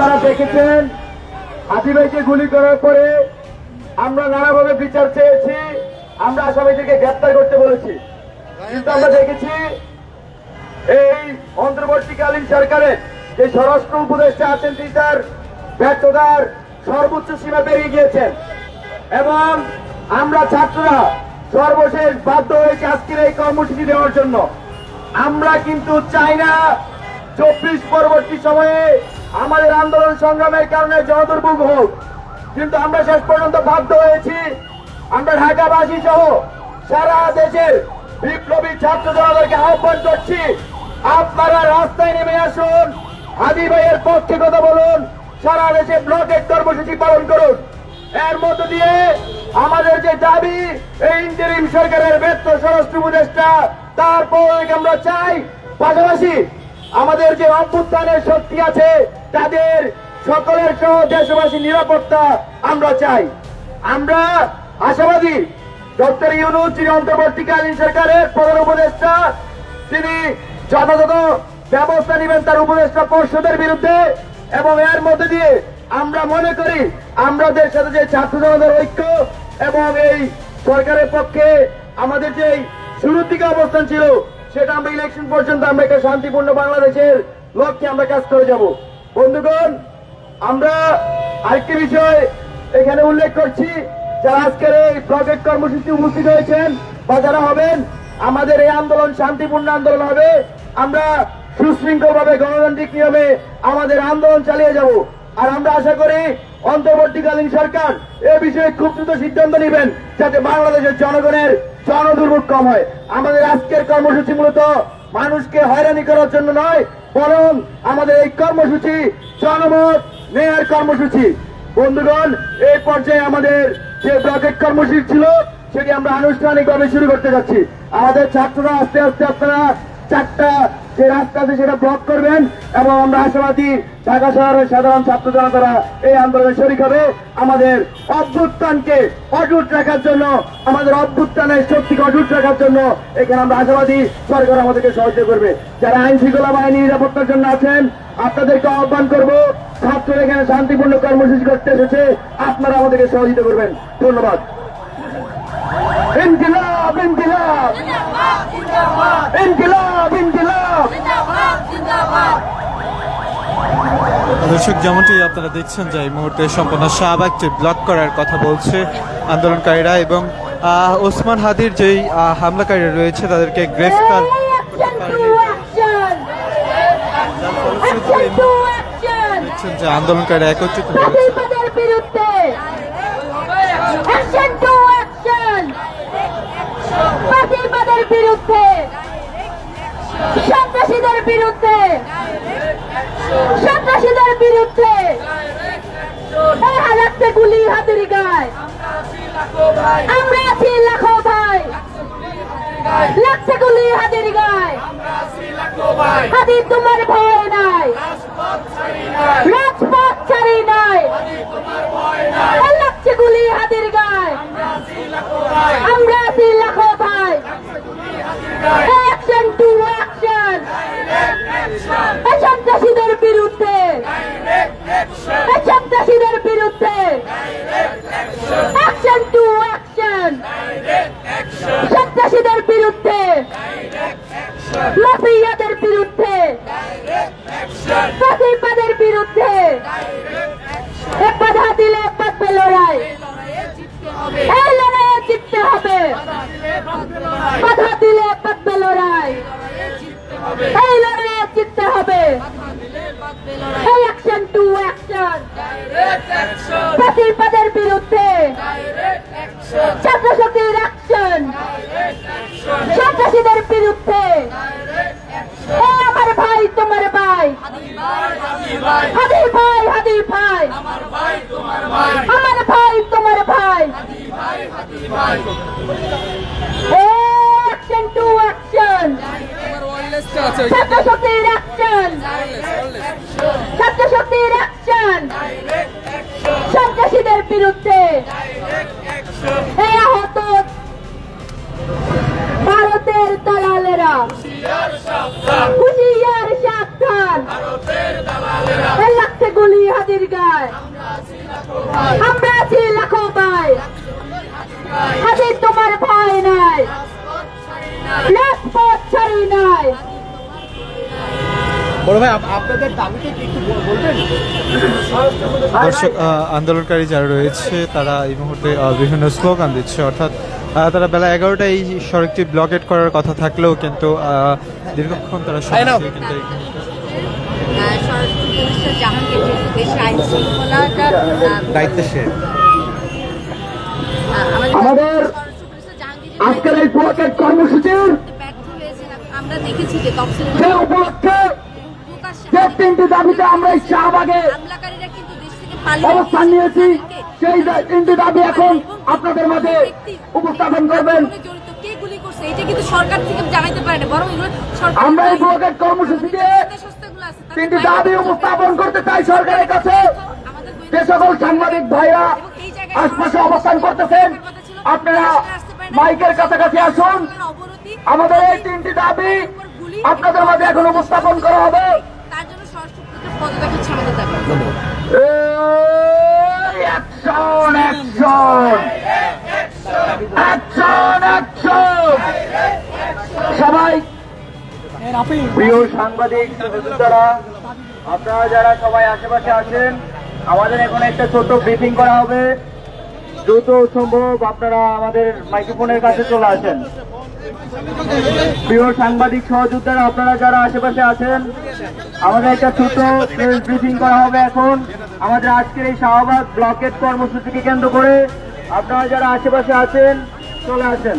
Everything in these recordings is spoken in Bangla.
আপনারা দেখেছেন হাদি ভাইকে গুলি করার পরে আমরা নানাভাবে বিচার চেয়েছি, আমরা আসামিদেরকে গ্রেপ্তার করতে বলেছি, কিন্তু আমরা দেখেছি এই অন্তর্বর্তীকালীন সরকারের যে স্বরাষ্ট্র উপদেষ্টা আছেন তিনি তার ব্যর্থতার সর্বোচ্চ সীমা পেরিয়ে গিয়েছেন এবং আমরা ছাত্ররা সর্বশেষ বাধ্য হয়েছে আজকের এই কর্মসূচি দেওয়ার জন্য। আমরা কিন্তু চাই না 24 পরবর্তী সময়ে আমাদের আন্দোলন সংগ্রামের কারণে জনদুর্ভোগ হোক, কিন্তু আমরা শেষ পর্যন্ত বাধ্য হয়েছি। আমরা ঢাকাবাসী সহ সারা দেশের বিপ্লবী ছাত্র জনতাকে আহ্বান করছি, আপনারা রাস্তায় নেমে আসুন, হাদি ভাইয়ের পক্ষে কথা বলুন, সারা দেশে ব্লকেট কর্মসূচি পালন করুন। এর মধ্য দিয়ে আমাদের যে দাবি এই ইন্টারিম সরকারের ব্যর্থ স্বরাষ্ট্র উপদেষ্টা তারপর আমরা চাই, পাশাপাশি আমাদের যে অভ্যুত্থানের শক্তি আছে তাদের সকলের সহ দেশবাসীর নিরাপত্তা আমরা চাই। আমরা আশাবাদী ডক্টর ইউনূস যিনি অন্তর্বর্তীকালীন সরকারের প্রধান উপদেষ্টা, তিনি যথাযথ ব্যবস্থা নেবেন তার উপদেষ্টা পরিষদের বিরুদ্ধে এবং এর মধ্যে দিয়ে আমরা মনে করি আমাদের সাথে যে ছাত্র জনতার ঐক্য এবং এই সরকারের পক্ষে আমাদের যে শুরুর দিকে অবস্থান ছিল সেটা আমরা ইলেকশন পর্যন্ত আমরা একটা শান্তিপূর্ণ বাংলাদেশের লক্ষ্যে আমরা কাজ করে যাব। বন্ধুগণ, আমরা আরেকটি বিষয় এখানে উল্লেখ করছি, যারা আজকের এই প্রজেক্ট কর্মসূচি উপস্থিত হয়েছেন বা যারা হবেন, আমাদের এই আন্দোলন শান্তিপূর্ণ আন্দোলন হবে। আমরা সুশৃঙ্খল ভাবে গণতান্ত্রিক নিয়মে আমাদের আন্দোলন চালিয়ে যাব। আর আমরা আশা করি অন্তর্বর্তীকালীন সরকার এ বিষয়ে খুব দ্রুত সিদ্ধান্ত নেবেন যাতে বাংলাদেশের জনগণের জনদুর্ভোগ কম হয়। আমাদের আজকের কর্মসূচি মূলত মানুষকে হয়রানি করার জন্য নয়, বরং আমাদের এই কর্মসূচি জনমত নেয়ার কর্মসূচি। বন্ধুগণ, এই পর্যায়ে আমাদের যে ব্লকেট কর্মসূচি ছিল সেটি আমরা আনুষ্ঠানিকভাবে শুরু করতে যাচ্ছি। আমাদের ছাত্ররা আস্তে আস্তে আপনারা 4টা যে রাস্তা আছে সেটা ব্লক করবেন এবং আমরা আশাবাদী ঢাকা শহরের সাধারণ ছাত্র জনতারা এই আন্দোলনে শরীক হবে। আমাদের অভ্যুত্থানকে অটুট রাখার জন্য, আমাদের অভ্যুত্থানের শক্তিকে অটুট রাখার জন্য এখানে আমরা আশাবাদী সরকার আমাদেরকে সহযোগিতা করবে। যারা আইন শৃঙ্খলা বাহিনী নিরাপত্তার জন্য আছেন আপনাদেরকে আহ্বান করবো, ছাত্ররা এখানে শান্তিপূর্ণ কর্মসূচি করতে এসেছে, আপনারা আমাদেরকে সহযোগিতা করবেন। ধন্যবাদ। ইনকিলাব ইনকিলাব ইনকিলাব ইনকিলাব। দর্শক, যেমনটি আপনারা দেখছেন যে এই মুহূর্তে সম্পূর্ণ শাহবাগকে ব্লক করার কথা বলছে আন্দোলনকারীরা এবং ওসমান হাদির যেই হামলাকারীরা রয়েছে তাদেরকে গ্রেফতার দেখছেন যে আন্দোলনকারীরা একত্রিত হয়েছে। ফাঁসিবাদের বিরুদ্ধে, সন্ত্রাসীদের বিরুদ্ধে, সন্ত্রাসীদের বিরুদ্ধে লাগছে গুলি হাতের গায়ে, আমরা আছি লাখো ভাই, লাগছে গুলি হাতের গায়ে, হাদি তোমার ভয় নাই, রাজপথ ছাড়ি নাই, লাগছে গুলি হাতের গায়ে, আমরা আছি লাখো ভাই। অ্যাকশন টু অ্যাকশন, সন্ত্রাসীদের বিরুদ্ধে, সন্ত্রাসীদের বিরুদ্ধে, অ্যাকশন টু অ্যাকশন, সন্ত্রাসীদের বিরুদ্ধে, মাফিয়াদের বিরুদ্ধে, ফাঁসিবাদের বিরুদ্ধে, বাধা দিলে বাঁচবে লড়াই, এই লড়াইয়ে জিততে হবে, বাধা দিলে বাঁচবে লড়াই, এই লড়াইয়ে জিততে হবে। এই অ্যাকশন টু অ্যাকশন, ফাঁসিবাদের বিরুদ্ধে, ছাত্রশক্তির অ্যাকশন, সন্ত্রাসীদের বিরুদ্ধে, আমার ভাই তোমার ভাই, হাদি ভাই হাদি ভাই, আমার ভাই তোমার ভাই, অ্যাকশন টু অ্যাকশন, ছাত্রশক্তির অ্যাকশন, ছাত্রশক্তির অ্যাকশন, সন্ত্রাসীদের বিরুদ্ধে, আহত ভারতের দালালেরা, হুঁশিয়ার সাবধান, লাগছে গুলি ভাই আমরা আছি লাখো ভাই হাদির তোমার ভয় নাই রাজপথ ছাড়ি নাই দর্শক আন্দোলনকারী যারা রয়েছে তারা এই মুহূর্তে বিভিন্ন স্লোগান দিচ্ছে, অর্থাৎ তারা বেলা 11টায় এই সড়কটি ব্লকেট করার কথা থাকলেও কিন্তু দীর্ঘক্ষণ তারা শুনছে, কিন্তু স্বরাষ্ট্র উপদেষ্টা জাহাঙ্গীর যেহেতু দেশে আইন শৃঙ্খলাটা দায়িত্বে সে আমাদের আজকের এই ব্লকের কর্মসূচির ব্যর্থ হয়েছেন। আমরা দেখেছি যে তফসিল সে উপলক্ষে যে তিনটি দাবিতে আমরা এই শাহবাগে হামলাকারীরা কিন্তু দেশ থেকে পালিয়ে অবস্থান নিয়েছি, সেই তিনটি দাবি এখন আপনাদের মাঝে উপস্থাপন করবেন। জড়িত কে গুলি করছে এটা কিন্তু সরকার থেকে জানাইতে পারে না, বরং এগুলো সরকার আমরা এই ব্লকের কর্মসূচিতে সংস্থাগুলো আছে তিনটি দাবি উপস্থাপন করতে চাই সরকারের কাছে। যে সকল সাংবাদিক ভাইরা আশপাশে অবস্থান করতেছেন, আপনারা মাইকের কাছাকাছি আসুন। আমাদের এই তিনটি দাবি আপনাদের মাঝে এখন উপস্থাপন করা হবে। তার জন্য স্বরাষ্ট্র পদত্যাগ হচ্ছে আমাদের দাবি। Action action action action. সবাই প্রিয় সাংবাদিক সহযোদ্ধারা, আপনারা যারা সবাই আশেপাশে আছেন, আমাদের এখন একটা ছোট ব্রিফিং করা হবে। দ্রুত সম্ভব আপনারা আমাদের মাইক্রোফোনের কাছে চলে আসেন। প্রিয় সাংবাদিক সহযোদ্ধারা, আপনারা যারা আশেপাশে আছেন, আমাদের একটা ছোট প্রেস ব্রিফিং করা হবে এখন আমাদের আজকের এই শাহবাগ ব্লকেট কর্মসূচিকে কেন্দ্র করে। আপনারা যারা আশেপাশে আছেন চলে আসেন।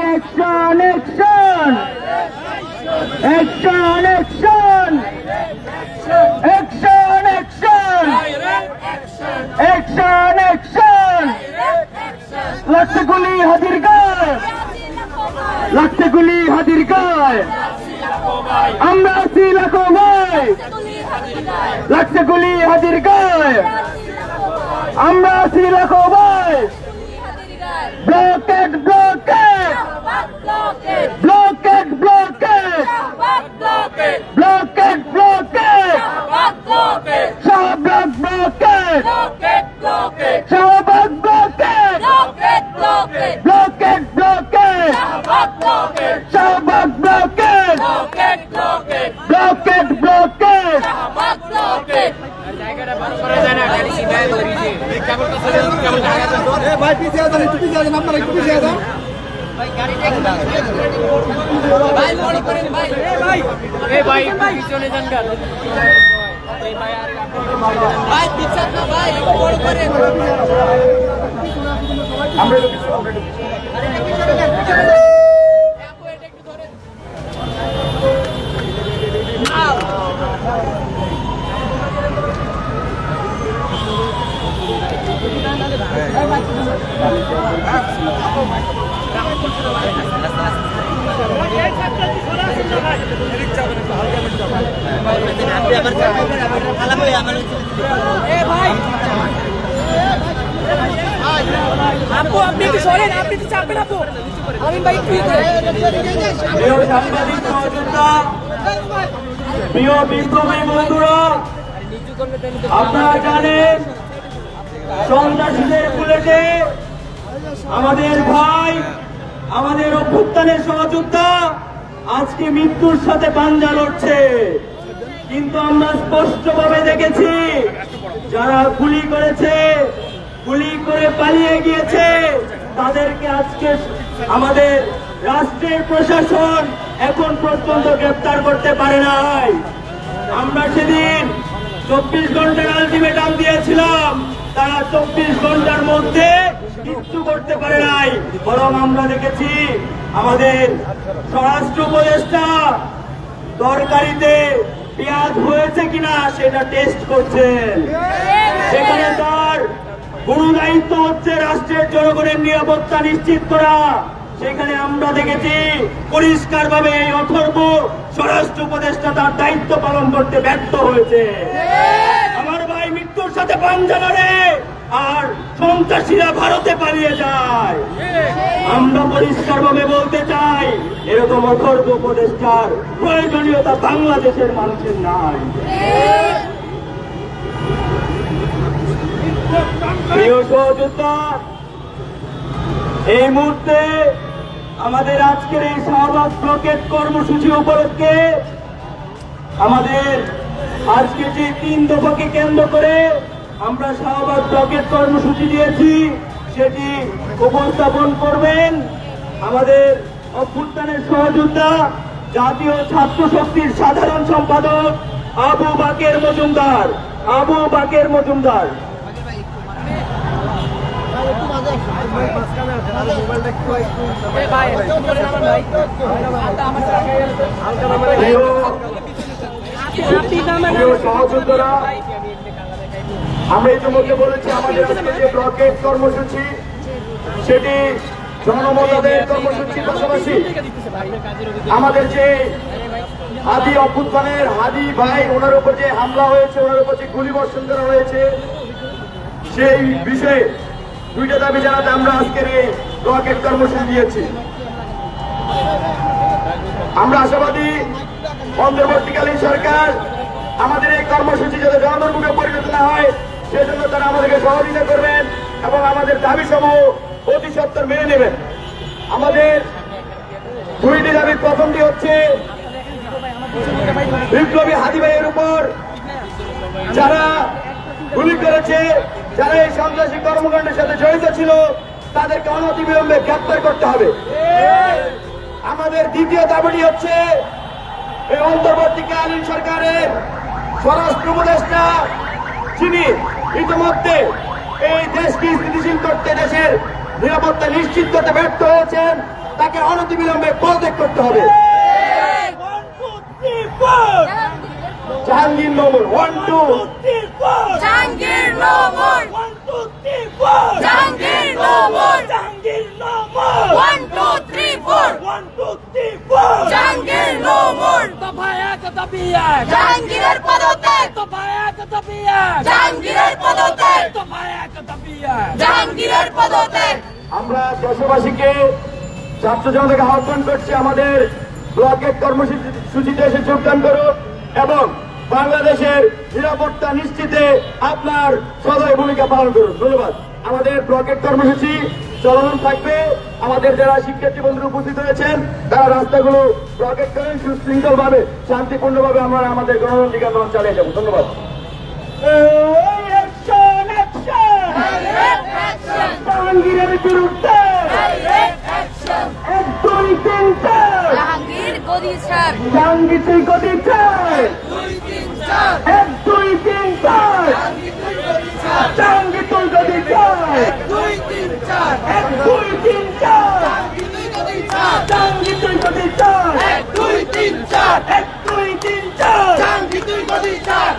Action action action action action action action. লাগছে গুলি হাতির গায়ে, লাগছে গুলি হাতির গায়ে, আমরা আছি লাখো ভাই। লাগছে গুলি হাতির গায়ে, আমরা আছি লাখো ভাই। Blockade blockade blockade blockade blockade blockade Shahbag blockade Shahbag blockade blockade blockade Shahbag blockade blockade blockade. ভাই পিছিয়ে যান, একটু পিছিয়ে যান, আপনারা একটু পিছিয়ে যান। আপু আপনি কি সরেন, আপনি তো চাপেন আপু। আমি ভাই একটু প্রিয় সাংবাদিক সহযোদ্ধা, প্রিয় বিপ্লবী বন্ধুরা, আপনারা জানেন সন্ত্রাসীদের বুলেটে আমাদের ভাই, আমাদের অভ্যুত্থানের সহযোদ্ধা আজকে মৃত্যুর সাথে পাঞ্জা লড়ছে। কিন্তু আমরা স্পষ্টভাবে দেখেছি যারা গুলি করেছে, গুলি করে পালিয়ে গিয়েছে, তাদেরকে আজকে আমাদের রাষ্ট্রের প্রশাসন এখন পর্যন্ত গ্রেফতার করতে পারে নাই। আমরা সেদিন 24 ঘন্টার আলটিমেটাম দিয়েছিলাম, তারা 24 ঘন্টার মধ্যে কিচ্ছু করতে পারে নাই। বরং আমরা দেখেছি আমাদের স্বরাষ্ট্র উপদেষ্টা তরকারিতে পেঁয়াজ হয়েছে কিনা সেটা টেস্ট করছেন। সেখানে তার গুরুদায়িত্ব হচ্ছে রাষ্ট্রের জনগণের নিরাপত্তা নিশ্চিত করা। সেখানে আমরা দেখেছি পরিষ্কারভাবে এই অথর্ব স্বরাষ্ট্র উপদেষ্টা তার দায়িত্ব পালন করতে ব্যর্থ হয়েছে। আমার ভাই মৃত্যুর সাথে পাঞ্জা লড়ে আর সন্ত্রাসীরা ভারতে পালিয়ে যায়। আমরা পরিষ্কারভাবে বলতে চাই, এরকম অথর্ব উপদেষ্টার প্রয়োজনীয়তা বাংলাদেশের মানুষের নাই। সহযোদ্ধা, এই মুহূর্তে আমাদের আজকের এই শাহবাগ ব্লকেট কর্মসূচি উপলক্ষে আমাদের আজকে যে 3 দফাকে কেন্দ্র করে আমরা শাহবাগ ব্লকেট কর্মসূচি দিয়েছি সেটি উপস্থাপন করবেন আমাদের অভ্যুত্থানের সহযোদ্ধা জাতীয় ছাত্র শক্তির সাধারণ সম্পাদক আবু বাকের মজুমদার। প্রিয় সহযোদ্ধারা, আমরা ইতিমধ্যে বলেছি আমাদের আজকে যে ব্লকেট কর্মসূচি সেটি জনমতাদের কর্মসূচির পাশাপাশি আমাদের যে হাদি অভ্যুত্থানের হাদি ভাই ওনার উপর যে হামলা হয়েছে, ওনার উপর যে গুলিবর্ষণ করা হয়েছে সেই বিষয়ে 2টা দাবি জানাতে আমরা আজকের এই ব্লকেট কর্মসূচি দিয়েছি। আমরা আশাবাদী অন্তর্বর্তীকালীন সরকার আমাদের এই কর্মসূচি যাতে জনদুর্ভোগে পরিণত না হয় সেজন্য তারা আমাদেরকে সহযোগিতা করবেন এবং আমাদের দাবি সমূহ অতি সত্বর মেনে নেবেন। আমাদের 2টি দাবি, প্রথমটি হচ্ছে বিপ্লবী হাদি ভাইয়ের উপর যারা গুলি করেছে, যারা এই সন্ত্রাসী কর্মকাণ্ডের সাথে জড়িত ছিল তাদেরকে অনতিবিলম্বে গ্রেপ্তার করতে হবে। আমাদের দ্বিতীয় দাবিটি হচ্ছে এই অন্তর্বর্তীকালীন সরকারের স্বরাষ্ট্র উপদেষ্টা যিনি ইতিমধ্যে এই দেশকে স্থিতিশীল করতে, দেশের নিরাপত্তা নিশ্চিত করতে ব্যর্থ হয়েছেন, তাকে অনতিবিলম্বে পদত্যাগ করতে হবে। জাহাঙ্গীর নোমর 1 2 জাহাঙ্গীর নোমর 1 2 3 4 জাহাঙ্গীর নোমর 1 2 3 4 জাহাঙ্গীর নোমর দফা 1 দাবি 1 জাহাঙ্গীরের পদত্যাগ দফা 1 দাবি 1 জাহাঙ্গীরের পদত্যাগ দফা 1 দাবি 1 জাহাঙ্গীরের পদত্যাগ। আমরা দেশবাসীকে, ছাত্র জনতাকে আহ্বান করছি আমাদের ব্লকেট কর্মসূচিতে এসে যোগদান করুন এবং বাংলাদেশের নিরাপত্তা নিশ্চিতে আপনার সদয় ভূমিকা পালন করুন। ধন্যবাদ। আমাদের ব্লকেট কর্মসূচি চলমান থাকবে। আমাদের যারা শিক্ষার্থী বন্ধুরা উপস্থিত হয়েছেন তারা রাস্তাগুলো ব্লকেট করেন, সুশৃঙ্খল ভাবে শান্তিপূর্ণভাবে আমরা আমাদের গণতান্ত্রিক আন্দোলন চালিয়ে যাবো। ধন্যবাদ। জাহাঙ্গীরের বিরুদ্ধে জাহাঙ্গীর গদি ছাড় জাহাঙ্গীর তুই গদি ছাড় 1 2 3 4 জাহাঙ্গীর তুই গদি ছাড় 1 2 3 4 জাহাঙ্গীর তুই গদি ছাড় 1 2 3 4 জাহাঙ্গীর তুই গদি ছাড়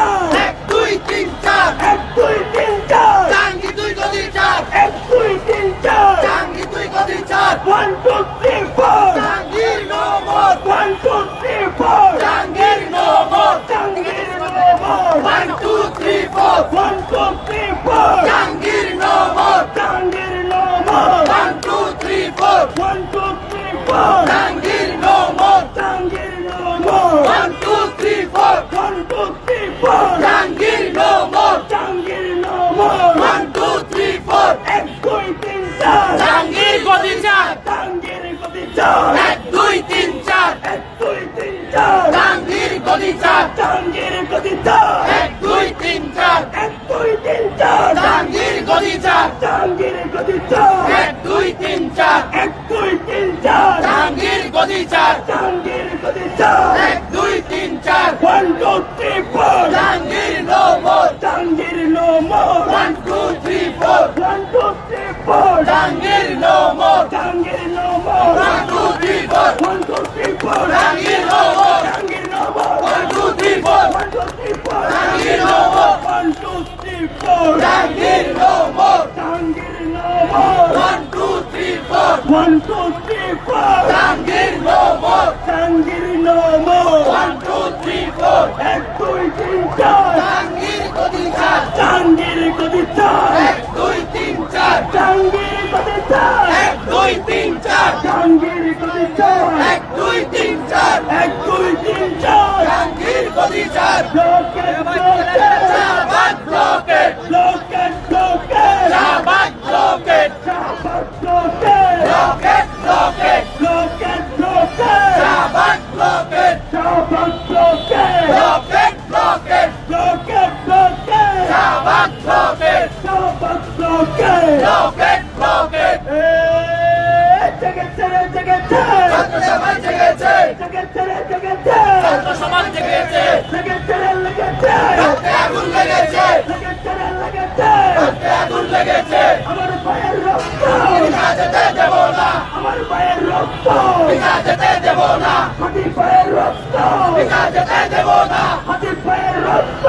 1 2 3 4 1 2 3 4 জাহাঙ্গীর তুই গদি ছাড় 1 2 3 4 জাহাঙ্গীর তুই গদি ছাড় 1 2 3 4 জাহাঙ্গীর নোমর 1 2 3 4 জাহাঙ্গীর নোমর 1 2 3 4 1 2 3 4 জাহাঙ্গীর নোমর 1 2 3 4 1 2 3 4 জাহাঙ্গীর নোমর 1 2 3 4 1 2 3 4 জাহাঙ্গীর নোমর 1 2 3 4 1 2 3 4 জাহাঙ্গীর গদি ছাড় 1 2 3 4 জাহাঙ্গীর গদি ছাড় 1 2 3 4 জাহাঙ্গীর গদি ছাড় 1 2 3 4 জাহাঙ্গীর গদি ছাড় 1 2 3 4 1 2 3 4 জাহাঙ্গীর নোমর 1 2 3 4 জাহাঙ্গীর নোমর 1 2 3 4 জাহাঙ্গীর নোমর 1 2 3 4 জাহাঙ্গীর নোমর 1 2 3 4 জাহাঙ্গীর নোমর 1 2 3 4 জাহাঙ্গীর নোমর 1 2 3 4 জাহাঙ্গীর গদি ছাড় 1 2 3 4 1 2 3 4 1 2 3 4 জাহাঙ্গীর গদি ছাড় শাহবাগ ব্লকেট লেগেছে রে লেগেছে ছাত্র সমাজ জেগেছে লেগেছে রে লেগেছে আগুন লেগেছে লেগেছে রে লেগেছে আগুন লেগেছে আমার ভাইয়ের রক্ত যেতে দেব না আমার ভাইয়ের রক্ত যেতে দেব না হাতি ভাইয়ের রক্ত যেতে দেব না হাতি ভাইয়ের রক্ত